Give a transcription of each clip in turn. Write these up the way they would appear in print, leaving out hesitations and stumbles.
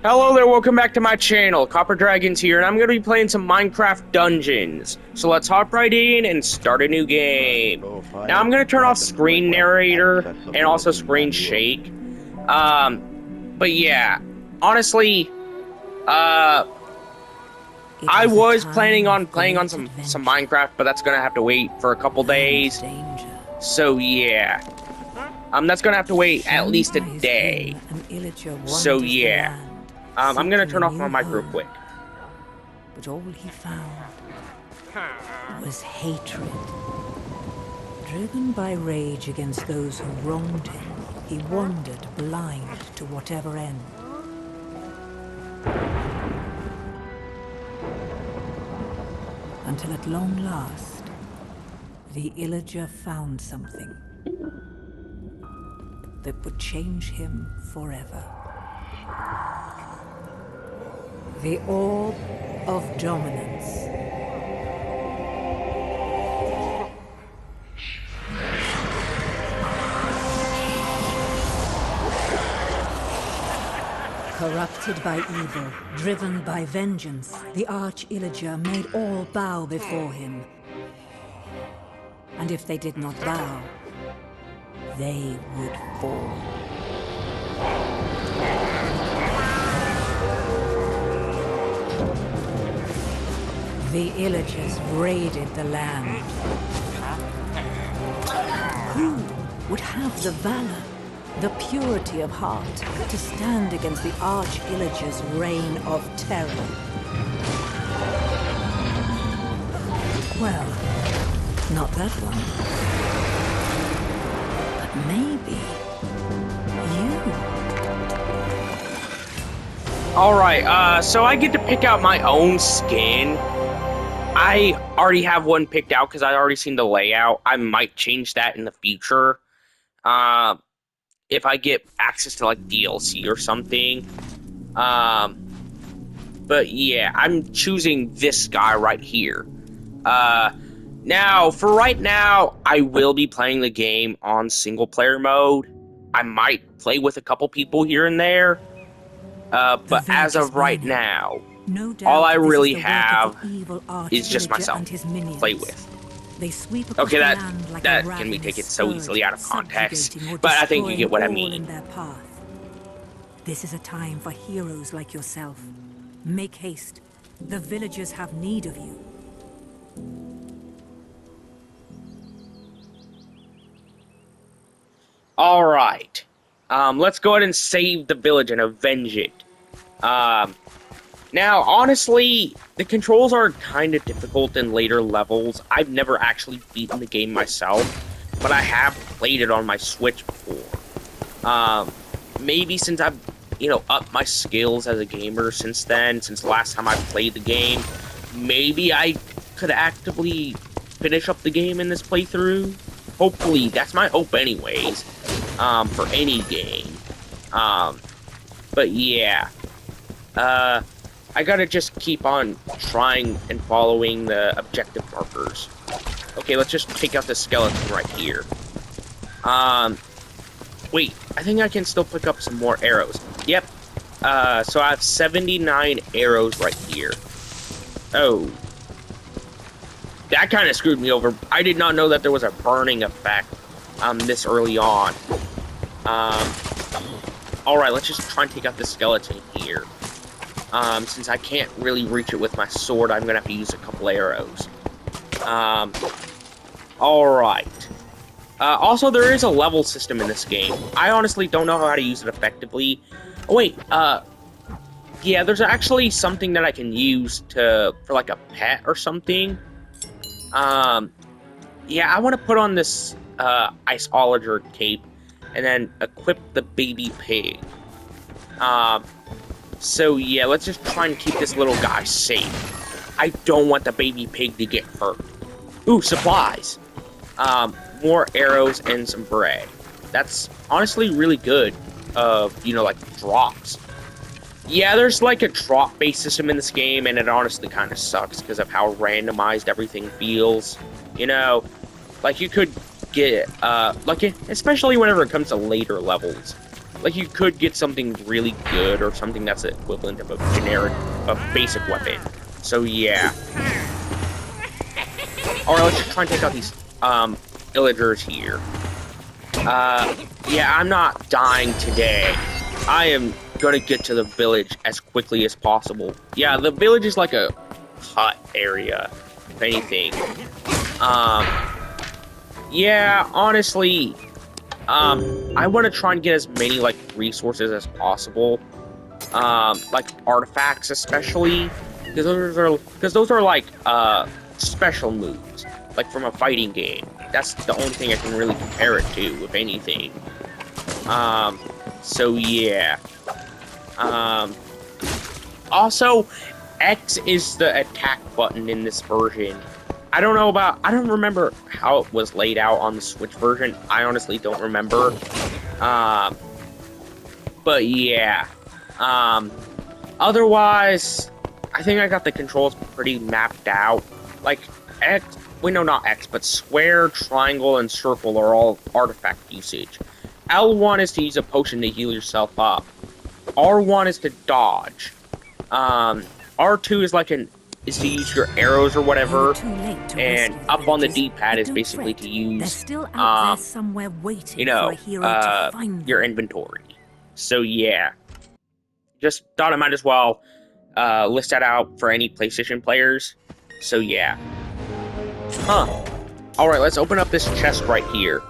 Hello there, welcome back to my channel. Copper Dragons here, and I'm going to be playing some Minecraft Dungeons. So let's hop right in and start a new game. Now I'm going to turn off screen narrator and also screen shake. But yeah, honestly, I was planning on playing on some Minecraft, but that's going to have to wait for a couple days. So yeah, that's going to have to wait at least a day. So yeah. I'm gonna turn off my mic real quick. But all he found was hatred. Driven by rage against those who wronged him, he wandered blind to whatever end. Until at long last, the Illager found something that would change him forever. The Orb of Dominance. Corrupted by evil, driven by vengeance, the Arch-Illager made all bow before him. And if they did not bow, they would fall. The Illagers raided the land. Who would have the valor, the purity of heart, to stand against the Arch-Illager's reign of terror? Well, not that one. But maybe you. Alright, so I get to pick out my own skin. I already have one picked out because I already seen the layout. I might change that in the future. If I get access to like DLC or something. But yeah, I'm choosing this guy right here. Now, for right now, I will be playing the game on single player mode. I might play with a couple people here and there. But as of right now, all I really have is just myself to play with. Okay, that can be taken so easily out of context, but I think you get what I mean. This is a time for heroes like yourself. Make haste. The villagers have need of you. Alright. Let's go ahead and save the village and avenge it. Now, honestly, the controls are kind of difficult in later levels. I've never actually beaten the game myself, but I have played it on my Switch before. Maybe since I've, upped my skills as a gamer since then, since the last time I played the game, maybe I could actively finish up the game in this playthrough. Hopefully, that's my hope anyways, for any game. But yeah. I gotta just keep on trying and following the objective markers. Okay, let's just take out the skeleton right here. Wait, I think I can still pick up some more arrows. Yep. So I have 79 arrows right here. Oh. That kind of screwed me over. I did not know that there was a burning effect, this early on. Alright, let's just try and take out the skeleton here. Since I can't really reach it with my sword, I'm gonna have to use a couple arrows. Alright. Also, there is a level system in this game. I honestly don't know how to use it effectively. Oh, wait, yeah, there's actually something that I can use for like a pet or something. Yeah, I want to put on this, Iceologer cape and then equip the baby pig. So yeah, let's just try and keep this little guy safe. I don't want the baby pig to get hurt. Ooh, supplies. More arrows and some bread. That's honestly really good. Like drops. Yeah, there's like a drop-based system in this game, and it honestly kind of sucks because of how randomized everything feels. Like you could get, especially whenever it comes to later levels. Like, you could get something really good or something that's equivalent of a basic weapon. So, yeah. Alright, let's just try and take out these, villagers here. Yeah, I'm not dying today. I am gonna get to the village as quickly as possible. Yeah, the village is like a hut area, if anything. Yeah, honestly, I want to try and get as many, like, resources as possible. Like, artifacts especially, because those are, like, special moves, like, from a fighting game. That's the only thing I can really compare it to, if anything. So, yeah. Also, X is the attack button in this version. I don't remember how it was laid out on the Switch version. I honestly don't remember. But yeah. Otherwise, I think I got the controls pretty mapped out. Like, X, wait, no, not X, but square, triangle, and circle are all artifact usage. L1 is to use a potion to heal yourself up. R1 is to dodge. R2 is to use your arrows or whatever, and up on the D-pad is basically to use, you know, your inventory. So yeah, just thought I might as well list that out for any PlayStation players. So yeah. Alright, let's open up this chest right here.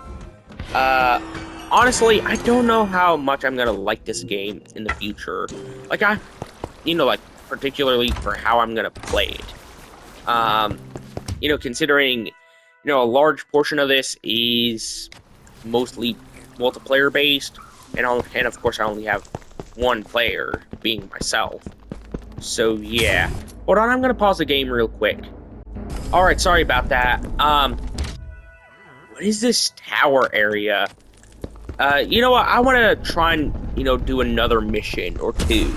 Honestly, I don't know how much I'm gonna like this game in the future. Like, like, particularly for how I'm gonna play it. Considering, a large portion of this is mostly multiplayer based, and of course I only have one player, being myself. So yeah. Hold on, I'm gonna pause the game real quick. Alright, sorry about that. What is this tower area? You know what? I want to try and, do another mission or two.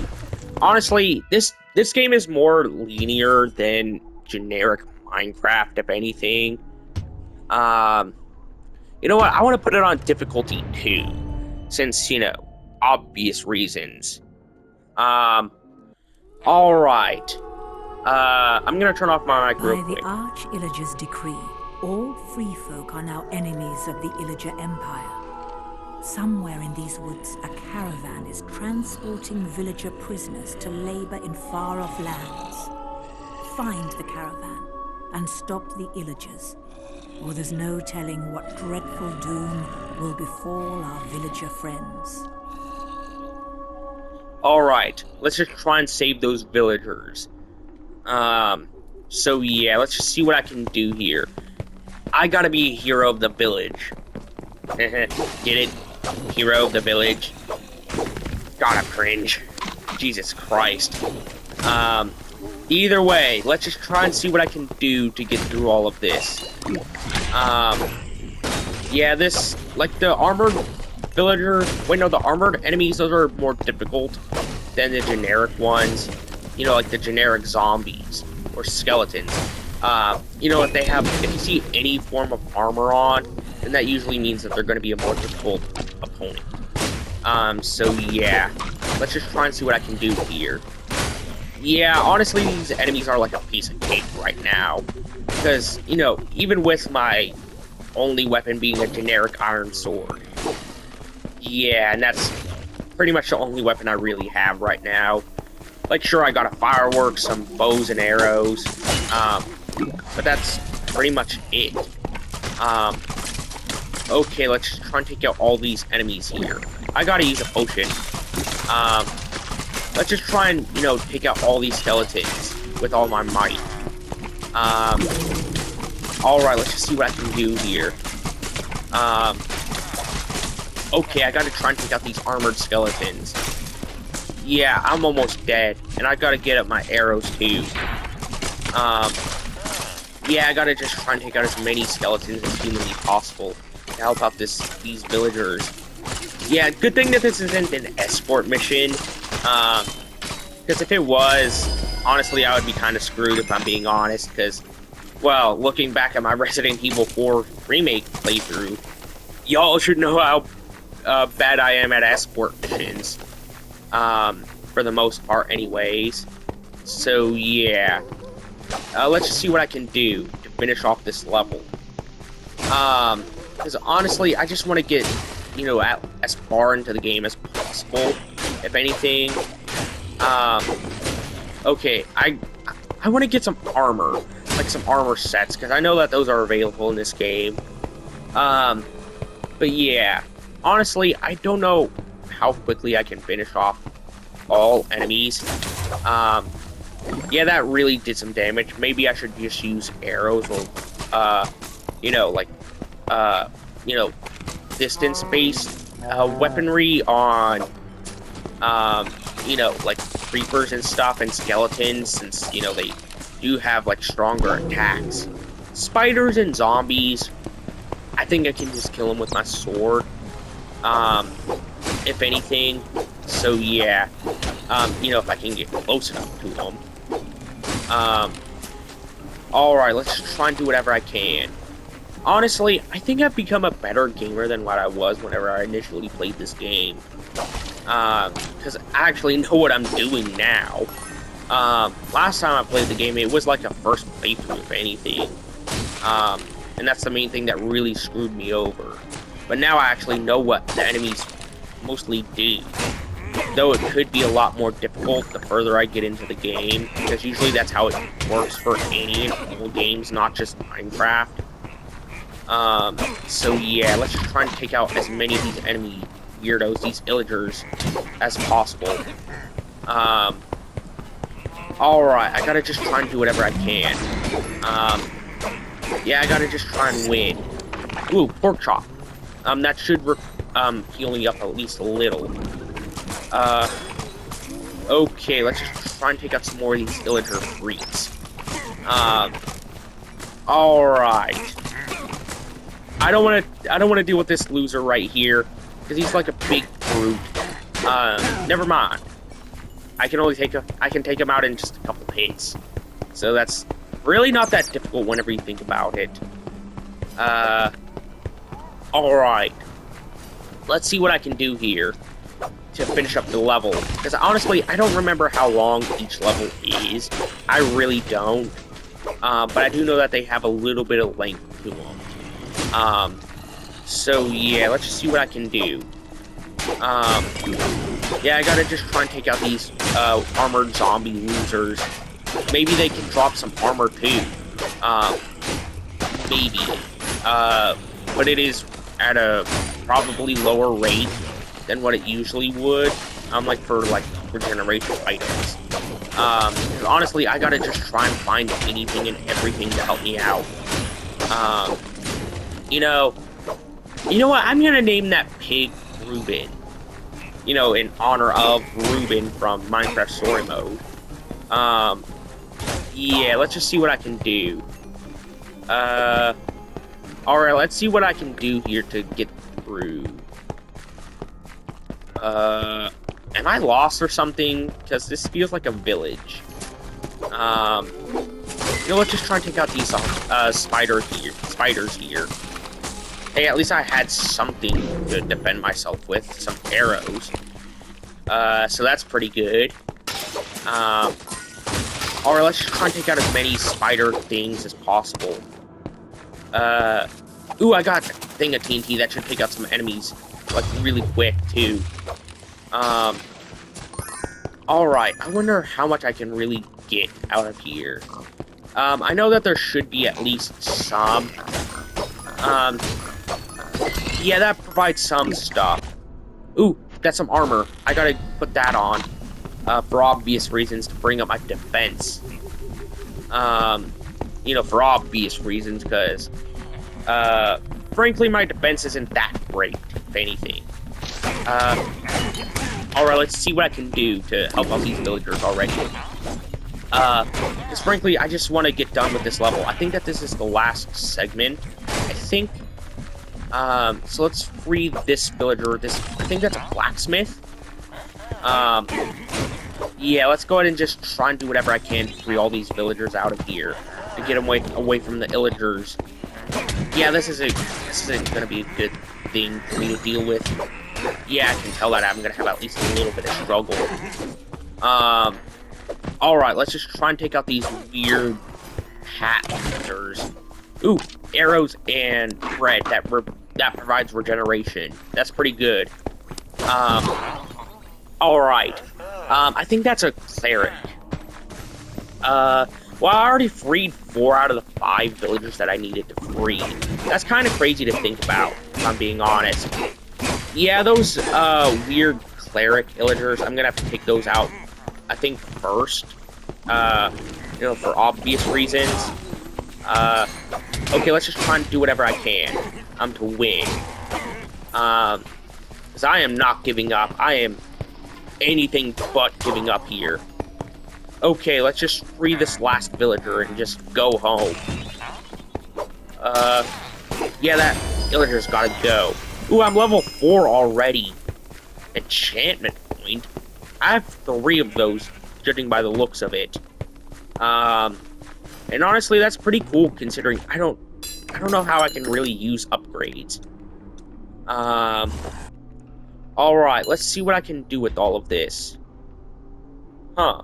Honestly, this game is more linear than generic Minecraft, if anything. You know what? I want to put it on difficulty 2, since, obvious reasons. Alright. I'm gonna turn off my mic real quick. By the Arch-Illager's decree, all free folk are now enemies of the Illager Empire. Somewhere in these woods, a caravan is transporting villager prisoners to labor in far-off lands. Find the caravan and stop the Illagers, or there's no telling what dreadful doom will befall our villager friends. Alright, let's just try and save those villagers. So yeah, let's just see what I can do here. I gotta be a hero of the village. Get it? Hero of the village. God, I'm cringe. Jesus Christ. Either way, let's just try and see what I can do to get through all of this. Yeah, the armored villagers, the armored enemies, those are more difficult than the generic ones. Like the generic zombies or skeletons. If you see any form of armor on, then that usually means that they're going to be a more difficult opponent. So yeah, let's just try and see what I can do here. Yeah, honestly, these enemies are like a piece of cake right now. Because, even with my only weapon being a generic iron sword. Yeah, and that's pretty much the only weapon I really have right now. Like, sure, I got a firework, some bows and arrows, but that's pretty much it. Okay, let's just try and take out all these enemies here. I gotta use a potion. Let's just try and, take out all these skeletons with all my might. Alright, let's just see what I can do here. Okay, I gotta try and take out these armored skeletons. Yeah, I'm almost dead, and I gotta get up my arrows too. Yeah, I gotta just try and take out as many skeletons as humanly possible to help out these villagers. Yeah, good thing that this isn't an escort mission, because if it was, honestly, I would be kind of screwed if I'm being honest, because, well, looking back at my Resident Evil 4 remake playthrough, y'all should know how bad I am at escort missions. For the most part anyways. So yeah. Let's just see what I can do to finish off this level. Because honestly, I just want to get, you know, as far into the game as possible, if anything. Okay, I want to get some armor, like some armor sets, because I know that those are available in this game. But yeah, honestly, I don't know how quickly I can finish off all enemies. Yeah, that really did some damage. Maybe I should just use arrows or, you know, like, you know, distance-based weaponry on, you know, like creepers and stuff and skeletons, since, you know, they do have, like, stronger attacks. Spiders and zombies, I think I can just kill them with my sword, if anything. So, yeah, you know, if I can get close enough to them. Alright, let's just try and do whatever I can. Honestly, I think I've become a better gamer than what I was whenever I initially played this game. Because I actually know what I'm doing now. Last time I played the game, it was like a first playthrough, if anything. And that's the main thing that really screwed me over. But now I actually know what the enemies mostly do. Though it could be a lot more difficult the further I get into the game, because usually that's how it works for any and all games, not just Minecraft. So yeah, let's just try and take out as many of these enemy weirdos, these villagers, as possible. Alright, I gotta just try and do whatever I can. Yeah, I gotta just try and win. Ooh, pork chop. That should heal me up at least a little. Okay, let's just try and take out some more of these villager freaks. Alright. I don't wanna deal with this loser right here, because he's like a big brute. Never mind. I can take him out in just a couple hits. So that's really not that difficult whenever you think about it. Alright. Let's see what I can do here to finish up the level, because honestly, I don't remember how long each level is. I really don't. But I do know that they have a little bit of length to them. So yeah, let's just see what I can do. Yeah, I gotta just try and take out these armored zombie losers. Maybe they can drop some armor too. Maybe. But it is at a probably lower rate than what it usually would, like for regeneration items. Honestly, I gotta just try and find anything and everything to help me out. You know what? I'm gonna name that pig Reuben. You know, in honor of Reuben from Minecraft Story Mode. Yeah, let's just see what I can do. Alright, let's see what I can do here to get through. Am I lost or something? Because this feels like a village. You know, let's just try and take out these spiders here. Hey, at least I had something to defend myself with, some arrows. So that's pretty good. Alright, let's just try and take out as many spider things as possible. Ooh, I got a thing of TNT that should take out some enemies, like, really quick, too. Alright, I wonder how much I can really get out of here. I know that there should be at least some. Yeah, that provides some stuff. Ooh, that's some armor. I gotta put that on, for obvious reasons, to bring up my defense. You know, for obvious reasons, because, frankly, my defense isn't that great, if anything. Alright, let's see what I can do to help out these villagers already. Because frankly, I just want to get done with this level. I think that this is the last segment, I think. So let's free this villager, I think that's a blacksmith. Yeah, let's go ahead and just try and do whatever I can to free all these villagers out of here, to get them away from the illagers. Yeah, this isn't gonna be a good thing for me to deal with. Yeah, I can tell that I'm gonna have at least a little bit of struggle. Alright, let's just try and take out these weird hat hunters. Ooh, arrows and bread that provides regeneration. That's pretty good. Alright. I think that's a cleric. Well, I already freed 4 out of the 5 villagers that I needed to free. That's kind of crazy to think about, if I'm being honest. Yeah, those, weird cleric villagers, I'm gonna have to take those out, I think, first. You know, for obvious reasons. Okay, let's just try and do whatever I can, to win. Because I am not giving up. I am anything but giving up here. Okay, let's just free this last villager and just go home. Yeah, that villager's gotta go. Ooh, I'm level 4 already. Enchantment point? I have 3 of those, judging by the looks of it. And honestly, that's pretty cool, considering I don't know how I can really use upgrades. Alright, let's see what I can do with all of this. Huh.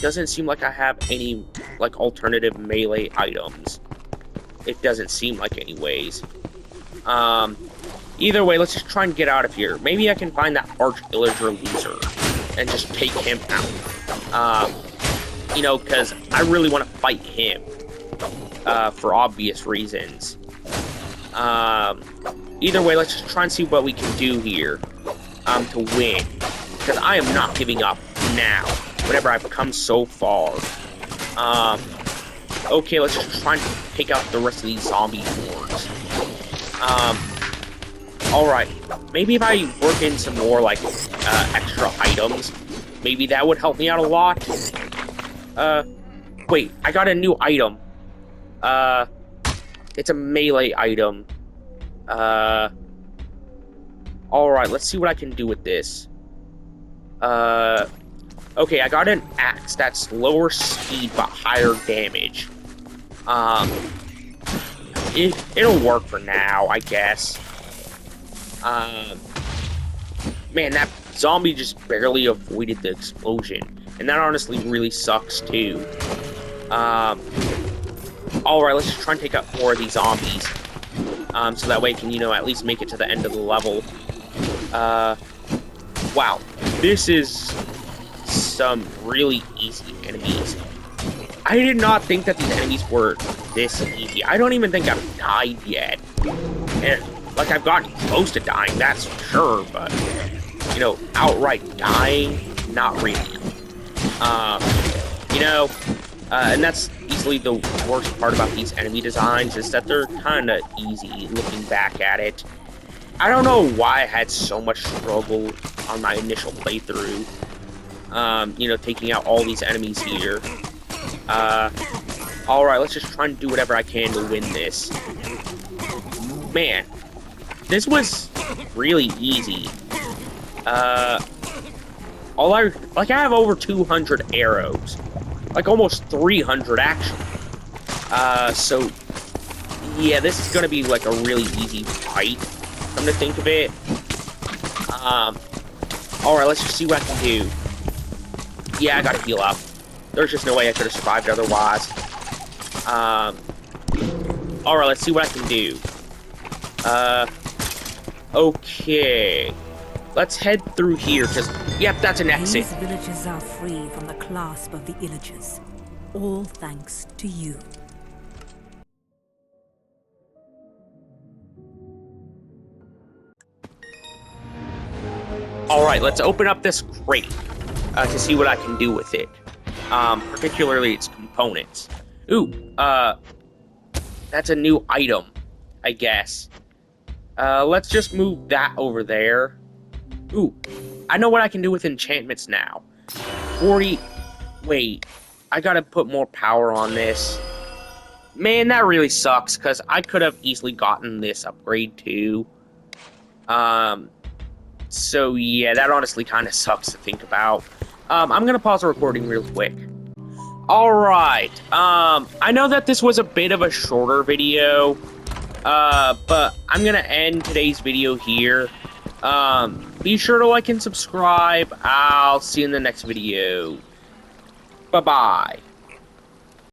Doesn't seem like I have any, like, alternative melee items. It doesn't seem like anyways. Either way, let's just try and get out of here. Maybe I can find that arch-villager loser and just take him out. You know, because I really want to fight him. For obvious reasons. Either way, let's just try and see what we can do here. To win. Because I am not giving up now. Whenever I've come so far. Okay, let's just try and take out the rest of these zombie hordes. Alright. Maybe if I work in some more, like, extra items, maybe that would help me out a lot. Wait, I got a new item. It's a melee item. Alright, let's see what I can do with this. Okay, I got an axe that's lower speed but higher damage. It'll work for now, I guess. Man, that zombie just barely avoided the explosion. And that honestly really sucks, too. Alright, let's just try and take out more of these zombies. So that way I can, you know, at least make it to the end of the level. Wow. This is some really easy enemies. I did not think that these enemies were this easy. I don't even think I've died yet. And, like, I've gotten close to dying, that's for sure, but, you know, outright dying, not really. You know, and that's easily the worst part about these enemy designs, is that they're kind of easy looking back at it. I don't know why I had so much struggle on my initial playthrough. You know, taking out all these enemies here. Alright, let's just try and do whatever I can to win this. Man, this was really easy. I have over 200 arrows. Like, almost 300, actually. So, yeah, this is gonna be, like, a really easy fight, come to think of it. Alright, let's just see what I can do. Yeah, I gotta heal up. There's just no way I could have survived otherwise. Alright, let's see what I can do. Okay. Let's head through here, because, yep, that's an exit. These villages are free from the clasp of the Illagers. All thanks to you. Alright, let's open up this crate to see what I can do with it. Particularly its components. Ooh, that's a new item, I guess. Let's just move that over there. Ooh, I know what I can do with enchantments now. 40... Wait, I gotta put more power on this. Man, that really sucks, because I could have easily gotten this upgrade too. So yeah, that honestly kind of sucks to think about. I'm gonna pause the recording real quick. Alright, I know that this was a bit of a shorter video, but I'm gonna end today's video here. Be sure to like and subscribe. I'll see you in the next video. Bye-bye.